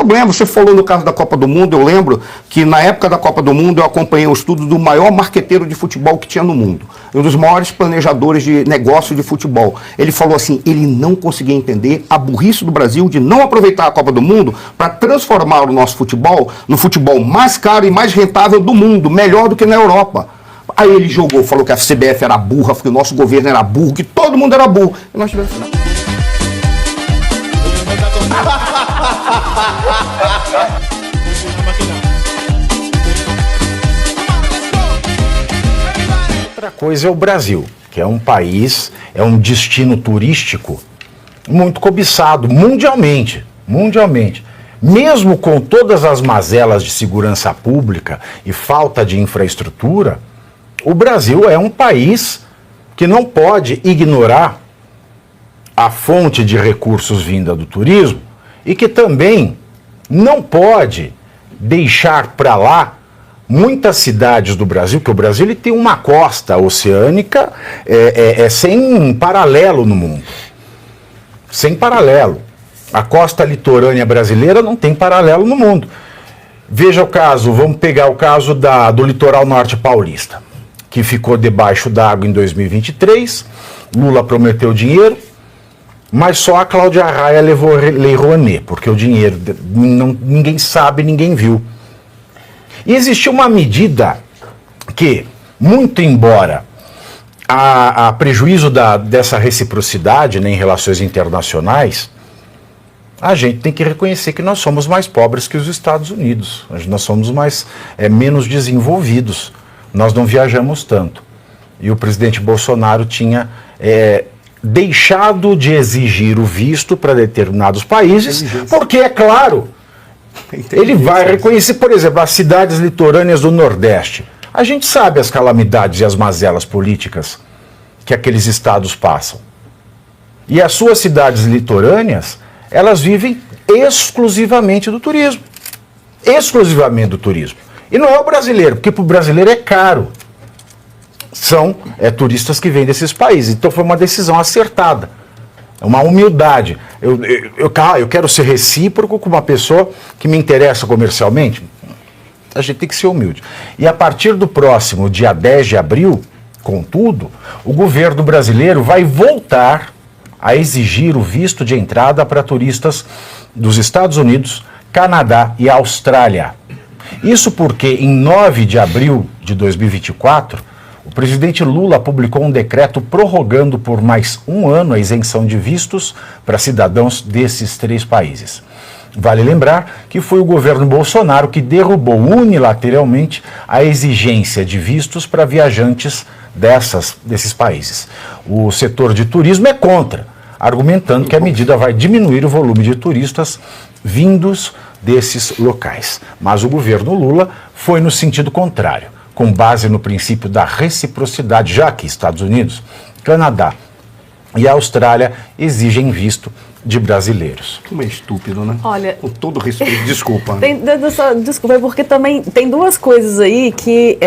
problema. Você falou no caso da Copa do Mundo, eu lembro que na época da Copa do Mundo eu acompanhei um estudo do maior marqueteiro de futebol que tinha no mundo, um dos maiores planejadores de negócio de futebol. Ele falou assim, ele não conseguia entender a burrice do Brasil de não aproveitar a Copa do Mundo para transformar o nosso futebol no futebol mais caro e mais rentável do mundo, melhor do que na Europa. Aí ele jogou, falou que a CBF era burra, que o nosso governo era burro, que todo mundo era burro. E nós tivemos... Outra coisa é o Brasil, que é um país, é um destino turístico muito cobiçado mundialmente. Mesmo com todas as mazelas de segurança pública e falta de infraestrutura, o Brasil é um país que não pode ignorar a fonte de recursos vinda do turismo e que também não pode deixar para lá muitas cidades do Brasil, que o Brasil ele tem uma costa oceânica sem paralelo no mundo. Sem paralelo. A costa litorânea brasileira não tem paralelo no mundo. Veja o caso, vamos pegar o caso do litoral norte paulista, que ficou debaixo d'água em 2023, Lula prometeu dinheiro, mas só a Cláudia Raia levou Lei Rouanet, porque o dinheiro ninguém sabe, ninguém viu. E existiu uma medida que, muito embora a prejuízo dessa reciprocidade, né, em relações internacionais, a gente tem que reconhecer que nós somos mais pobres que os Estados Unidos, nós somos menos desenvolvidos, nós não viajamos tanto. E o presidente Bolsonaro tinha deixado de exigir o visto para determinados países, porque, é claro, ele vai reconhecer, por exemplo, as cidades litorâneas do Nordeste. A gente sabe as calamidades e as mazelas políticas que aqueles estados passam. E as suas cidades litorâneas, elas vivem exclusivamente do turismo. Exclusivamente do turismo. E não é o brasileiro, porque para o brasileiro é caro. São turistas que vêm desses países. Então foi uma decisão acertada. É uma humildade. Eu quero ser recíproco com uma pessoa que me interessa comercialmente. A gente tem que ser humilde. E a partir do próximo dia 10 de abril, contudo, o governo brasileiro vai voltar a exigir o visto de entrada para turistas dos Estados Unidos, Canadá e Austrália. Isso porque em 9 de abril de 2024, o presidente Lula publicou um decreto prorrogando por mais um ano a isenção de vistos para cidadãos desses 3 países. Vale lembrar que foi o governo Bolsonaro que derrubou unilateralmente a exigência de vistos para viajantes desses países. O setor de turismo é contra, argumentando que a medida vai diminuir o volume de turistas vindos desses locais. Mas o governo Lula foi no sentido contrário, com base no princípio da reciprocidade, já que Estados Unidos, Canadá e Austrália exigem visto de brasileiros. Como é estúpido, né? Olha, com todo respeito, desculpa. Desculpa, porque também tem duas coisas aí que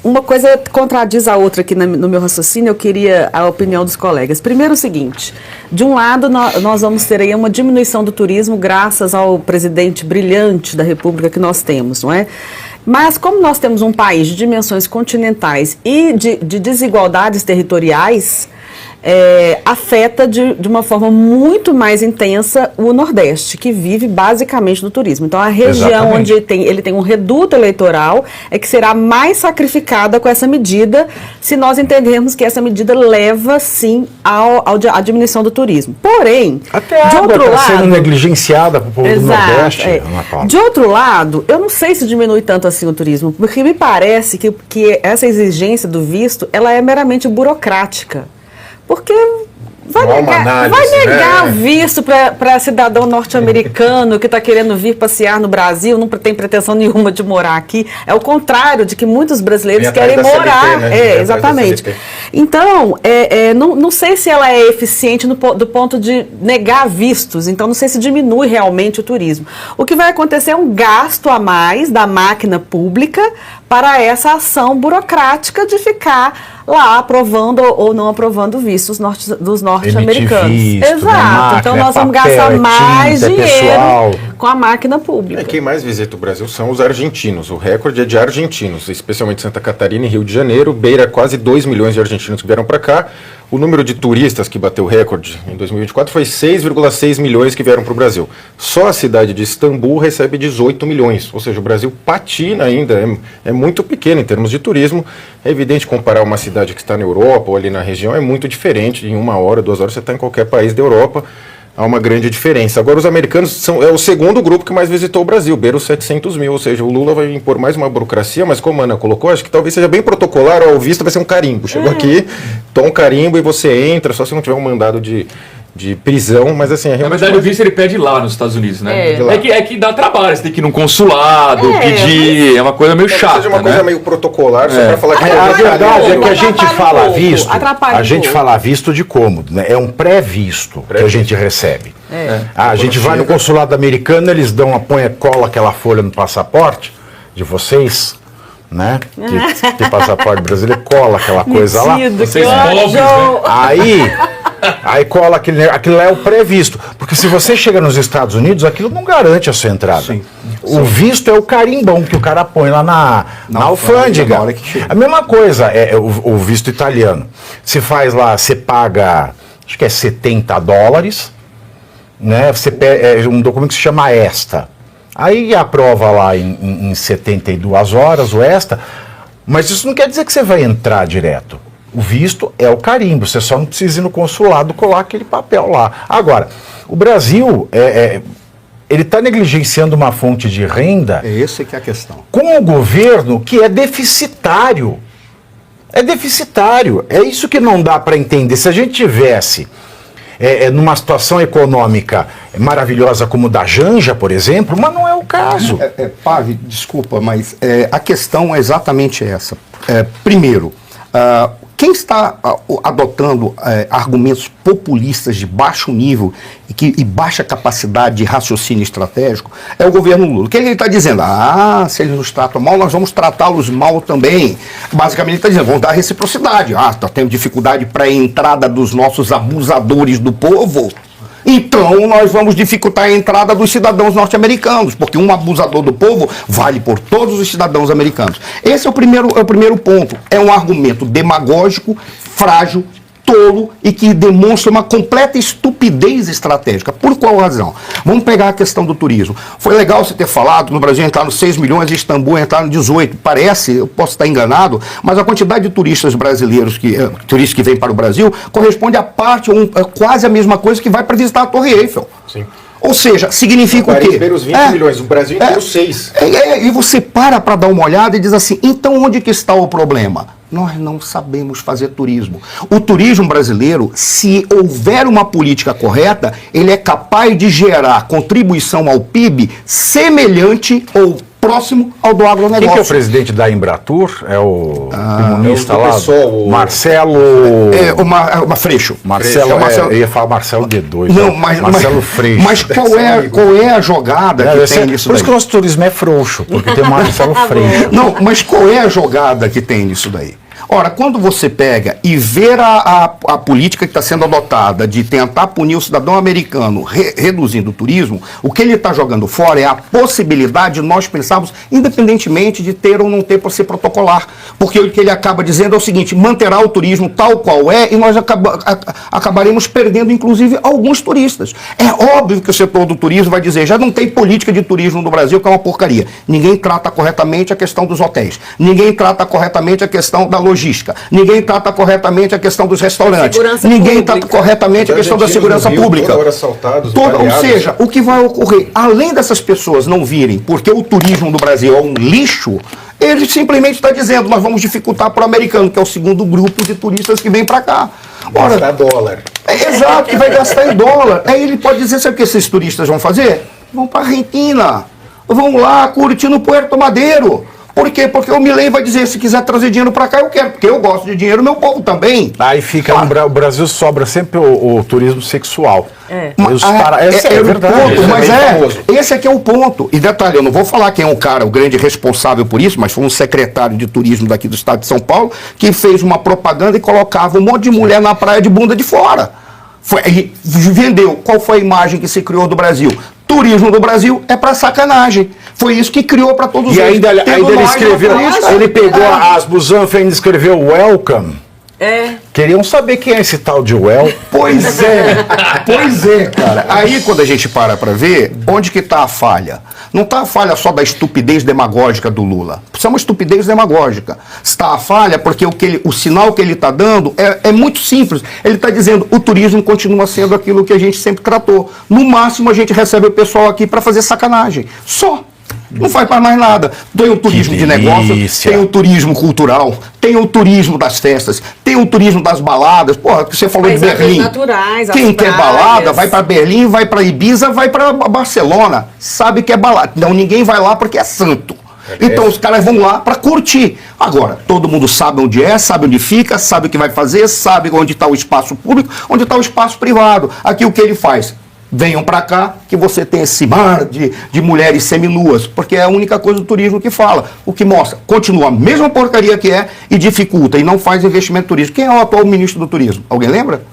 uma coisa contradiz a outra aqui no meu raciocínio. Eu queria a opinião dos colegas. Primeiro o seguinte, de um lado nós vamos ter aí uma diminuição do turismo graças ao presidente brilhante da República que nós temos, não é? Mas como nós temos um país de dimensões continentais e de desigualdades territoriais, afeta de uma forma muito mais intensa o Nordeste, que vive basicamente do turismo. Então, a região onde ele tem um reduto eleitoral é que será mais sacrificada com essa medida, se nós entendermos que essa medida leva, sim, à diminuição do turismo. Porém, até a água está sendo negligenciada para o povo do Nordeste. De outro lado, eu não sei se diminui tanto assim o turismo, porque me parece que essa exigência do visto, ela é meramente burocrática. Porque vai negar visto para cidadão norte-americano que está querendo vir passear no Brasil, não tem pretensão nenhuma de morar aqui. É o contrário de que muitos brasileiros querem morar. CLT, né? Exatamente. Então, não sei se ela é eficiente do ponto de negar vistos. Então, não sei se diminui realmente o turismo. O que vai acontecer é um gasto a mais da máquina pública para essa ação burocrática de ficar lá aprovando ou não aprovando vistos dos norte-americanos. Exato. Então nós vamos gastar mais dinheiro com a máquina pública. Quem mais visita o Brasil são os argentinos. O recorde é de argentinos, especialmente Santa Catarina e Rio de Janeiro. Beira quase 2 milhões de argentinos que vieram para cá. O número de turistas que bateu o recorde em 2024 foi 6,6 milhões que vieram para o Brasil. Só a cidade de Istambul recebe 18 milhões. Ou seja, o Brasil patina ainda, é muito pequeno em termos de turismo. É evidente comparar uma cidade que está na Europa ou ali na região é muito diferente. Em 1 hora, 2 horas você está em qualquer país da Europa. Há uma grande diferença. Agora, os americanos é o segundo grupo que mais visitou o Brasil, beira os 700 mil, ou seja, o Lula vai impor mais uma burocracia, mas como a Ana colocou, acho que talvez seja bem protocolar, ao visto vai ser um carimbo. Chegou aqui, toma um carimbo e você entra, só se não tiver um mandado de prisão, mas assim... Na verdade, o visto ele pede lá nos Estados Unidos, né? É. É que dá trabalho, você tem que ir num consulado, pedir, é uma coisa meio chata, seja uma coisa meio protocolar, só para falar que... A verdade é que a gente fala visto, atrapalha a gente pouco. fala visto de cômodo, né? É um pré-visto que a gente recebe. A gente vai no consulado americano, eles cola aquela folha no passaporte de vocês, né? Que passaporte brasileiro, cola aquela coisa lá. Vocês pobres, né? Aí cola aquilo lá é o previsto. Porque se você chega nos Estados Unidos, aquilo não garante a sua entrada. Sim. O visto é o carimbão que o cara põe lá na alfândega. na hora que chega. A mesma coisa é o visto italiano. Você faz lá, você paga, acho que é $70, né? É um documento que se chama ESTA. Aí aprova lá em 72 horas o ESTA, mas isso não quer dizer que você vai entrar direto. O visto é o carimbo, você só não precisa ir no consulado colar aquele papel lá. Agora, o Brasil, ele está negligenciando uma fonte de renda Essa que é a questão. com o governo que é deficitário. É deficitário. É isso que não dá para entender. Se a gente tivesse numa situação econômica maravilhosa como da Janja, por exemplo, mas não é o caso. Pave, desculpa, mas a questão é exatamente essa. Primeiro, quem está adotando argumentos populistas de baixo nível e baixa capacidade de raciocínio estratégico é o governo Lula. O que ele está dizendo? Se eles nos tratam mal, nós vamos tratá-los mal também. Basicamente ele está dizendo, vamos dar reciprocidade. Está tendo dificuldade para a entrada dos nossos abusadores do povo. Então, nós vamos dificultar a entrada dos cidadãos norte-americanos, porque um abusador do povo vale por todos os cidadãos americanos. Esse é o primeiro ponto. É um argumento demagógico, frágil, tolo e que demonstra uma completa estupidez estratégica. Por qual razão? Vamos pegar a questão do turismo. Foi legal você ter falado, no Brasil entraram 6 milhões, em Istambul entraram 18. Parece, eu posso estar enganado, mas a quantidade de turistas brasileiros, turistas que vêm para o Brasil, corresponde a quase a mesma coisa que vai para visitar a Torre Eiffel. Sim. Ou seja, significa o quê? Os 20 milhões, o Brasil inteiro 6. E você para dar uma olhada e diz assim, então onde que está o problema? Nós não sabemos fazer turismo. O turismo brasileiro, se houver uma política correta, ele é capaz de gerar contribuição ao PIB semelhante ou próximo ao do agronegócio. Quem que é o presidente da Embratur? É o comunista lá? Marcelo... Uma Freixo. Marcelo, eu ia falar Marcelo D2. Não, Marcelo Freixo. Mas qual é a jogada que tem nisso daí? Por isso que o nosso turismo é frouxo, porque tem o Marcelo Freixo. Não, mas qual é a jogada que tem nisso daí? Ora, quando você pega e vê a política que está sendo adotada de tentar punir o cidadão americano reduzindo o turismo, o que ele está jogando fora é a possibilidade de nós pensarmos, independentemente de ter ou não ter por ser protocolar. Porque o que ele acaba dizendo é o seguinte, manterá o turismo tal qual é e nós acabaremos perdendo, inclusive, alguns turistas. É óbvio que o setor do turismo vai dizer, já não tem política de turismo no Brasil, que é uma porcaria. Ninguém trata corretamente a questão dos hotéis. Ninguém trata corretamente a questão da logística. Ninguém trata corretamente a questão dos restaurantes. Ninguém trata corretamente a questão da segurança pública. Ou seja, o que vai ocorrer, além dessas pessoas não virem, porque o turismo do Brasil é um lixo, ele simplesmente está dizendo, nós vamos dificultar para o americano, que é o segundo grupo de turistas que vem para cá. Gastar dólar. Exato, que vai gastar em dólar. Aí ele pode dizer, sabe o que esses turistas vão fazer? Vão para a Argentina, vão lá curtir no Puerto Madeiro. Por quê? Porque o Milei vai dizer, se quiser trazer dinheiro para cá, eu quero, porque eu gosto de dinheiro, meu povo também. Aí fica, o Brasil sobra sempre o turismo sexual. É verdade. Ponto, mas esse aqui é o ponto. E detalhe, eu não vou falar quem é o grande responsável por isso, mas foi um secretário de turismo daqui do estado de São Paulo, que fez uma propaganda e colocava um monte de mulher na praia de bunda de fora. E vendeu. Qual foi a imagem que se criou do Brasil? Turismo do Brasil é para sacanagem. Foi isso que criou para todos E eles. ainda ele escreveu, ele pegou as busanfas e ainda escreveu welcome. Queriam saber quem é esse tal de Well. Pois é, cara. Aí quando a gente para ver, onde que está a falha? Não está a falha só da estupidez demagógica do Lula. Isso é uma estupidez demagógica. Está a falha porque o sinal que ele está dando é muito simples. Ele está dizendo o turismo continua sendo aquilo que a gente sempre tratou. No máximo a gente recebe o pessoal aqui para fazer sacanagem. Só. Não faz mais nada. Tem o turismo de negócio, tem o turismo cultural, tem o turismo das festas, tem o turismo das baladas. Porra, você falou de Berlim. Naturais, quem quer balada vai para Berlim, vai para Ibiza, vai para Barcelona. Sabe que é balada. Não, ninguém vai lá porque é santo. Então os caras vão lá para curtir. Agora, todo mundo sabe onde é, sabe onde fica, sabe o que vai fazer, sabe onde está o espaço público, onde está o espaço privado. Aqui o que ele faz? Venham para cá que você tem esse mar de mulheres seminuas, porque é a única coisa do turismo que fala. O que mostra, continua a mesma porcaria que é e dificulta, e não faz investimento turístico. Quem é o atual ministro do turismo? Alguém lembra?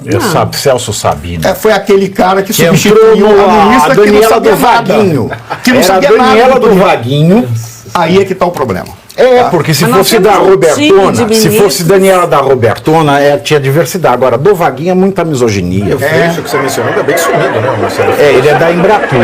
Celso Sabino. Foi aquele cara que substituiu a ministra Daniela do Vaguinho. Que não sabia nada. Daniela do Vaguinho. Aí é que está o problema. Porque se fosse da Robertona, se fosse Daniela da Robertona, tinha diversidade. Agora, do Vaguinho é muita misoginia. O Freixo que você mencionou, ainda bem sumido, né, Marcelo? Ele é da Embratur.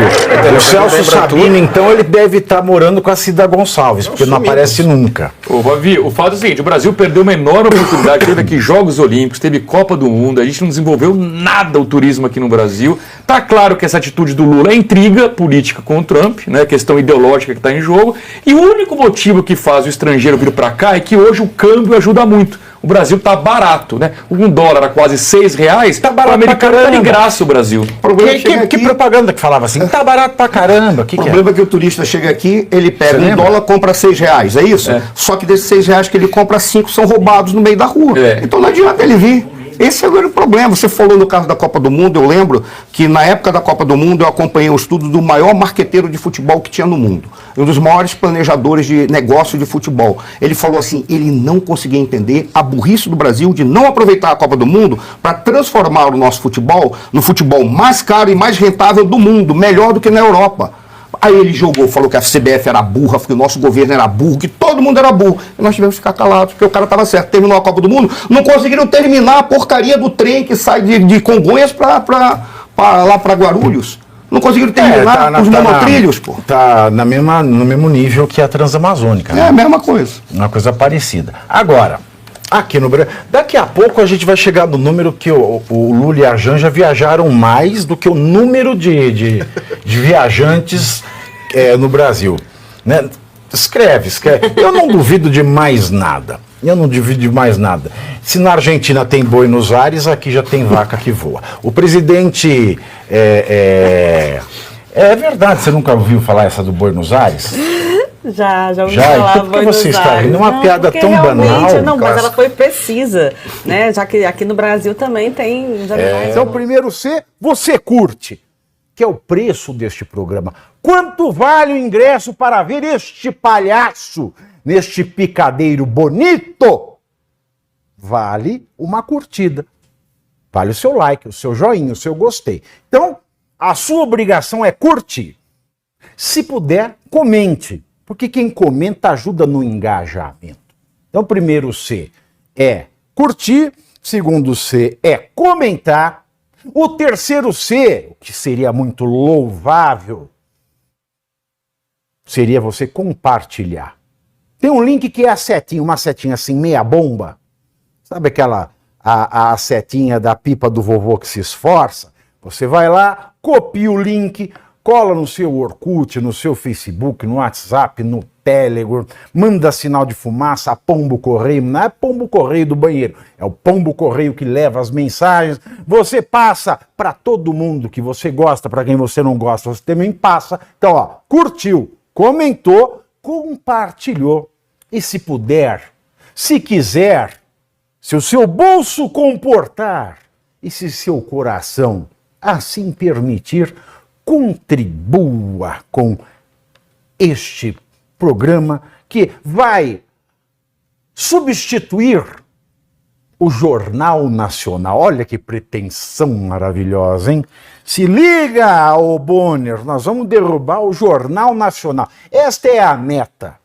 O Celso Sabino, então, ele deve estar morando com a Cida Gonçalves, porque não aparece nunca. Ô, Vavi, o fato é o seguinte, o Brasil perdeu uma enorme oportunidade, teve aqui Jogos Olímpicos, teve Copa do Mundo, a gente não desenvolveu nada o turismo aqui no Brasil. Tá claro que essa atitude do Lula é intriga política com o Trump, né, questão ideológica que está em jogo, e o único motivo que faz o estrangeiro vir para cá é que hoje o câmbio ajuda muito. O Brasil tá barato, né? Um dólar a quase R$6, tá barato, o americano tá de graça o Brasil. Que propaganda que falava assim? Tá barato pra caramba. O problema é que o turista chega aqui, ele pega um dólar, compra R$6, é isso? Só que desses R$6 que ele compra, 5 são roubados no meio da rua. Então não adianta ele vir. Esse é o grande problema. Você falou no caso da Copa do Mundo, eu lembro que na época da Copa do Mundo eu acompanhei um estudo do maior marqueteiro de futebol que tinha no mundo. Um dos maiores planejadores de negócio de futebol. Ele falou assim, ele não conseguia entender a burrice do Brasil de não aproveitar a Copa do Mundo para transformar o nosso futebol no futebol mais caro e mais rentável do mundo, melhor do que na Europa. Aí ele falou que a CBF era burra, que o nosso governo era burro, que todo mundo era burro. E nós tivemos que ficar calados, porque o cara estava certo. Terminou a Copa do Mundo, não conseguiram terminar a porcaria do trem que sai de Congonhas lá para Guarulhos. Não conseguiram terminar os monotrilhos, pô. Tá no mesmo nível que a Transamazônica. É a mesma coisa. Uma coisa parecida. Agora, aqui no Brasil, daqui a pouco a gente vai chegar no número que o Lula e a Janja viajaram mais do que o número de viajantes no Brasil. Né? Escreve. Eu não duvido de mais nada. Se na Argentina tem boi nos ares, aqui já tem vaca que voa. O presidente... É verdade, você nunca ouviu falar essa do boi nos ares? Já ouvi falar. Então por que você está rindo? Uma piada tão banal. Não, mas ela foi precisa, né? Já que aqui no Brasil também tem os animais. Então, primeiro C, você curte, que é o preço deste programa. Quanto vale o ingresso para ver este palhaço neste picadeiro bonito? Vale uma curtida. Vale o seu like, o seu joinha, o seu gostei. Então, a sua obrigação é curtir. Se puder, comente. Porque quem comenta ajuda no engajamento. Então, primeiro C é curtir. Segundo C é comentar. O terceiro C, o que seria muito louvável, seria você compartilhar. Tem um link que é a setinha, uma setinha assim, meia bomba. Sabe aquela, a setinha da pipa do vovô que se esforça? Você vai lá, copia o link, cola no seu Orkut, no seu Facebook, no WhatsApp, no Telegram, manda sinal de fumaça, pombo correio, não é pombo correio do banheiro, é o pombo correio que leva as mensagens, você passa para todo mundo que você gosta, para quem você não gosta, você também passa. Então, ó, curtiu, comentou, compartilhou, e se puder, se quiser, se o seu bolso comportar, e se seu coração assim permitir, contribua com este programa que vai substituir o Jornal Nacional. Olha que pretensão maravilhosa, hein? Se liga, ô Bonner, nós vamos derrubar o Jornal Nacional. Esta é a meta.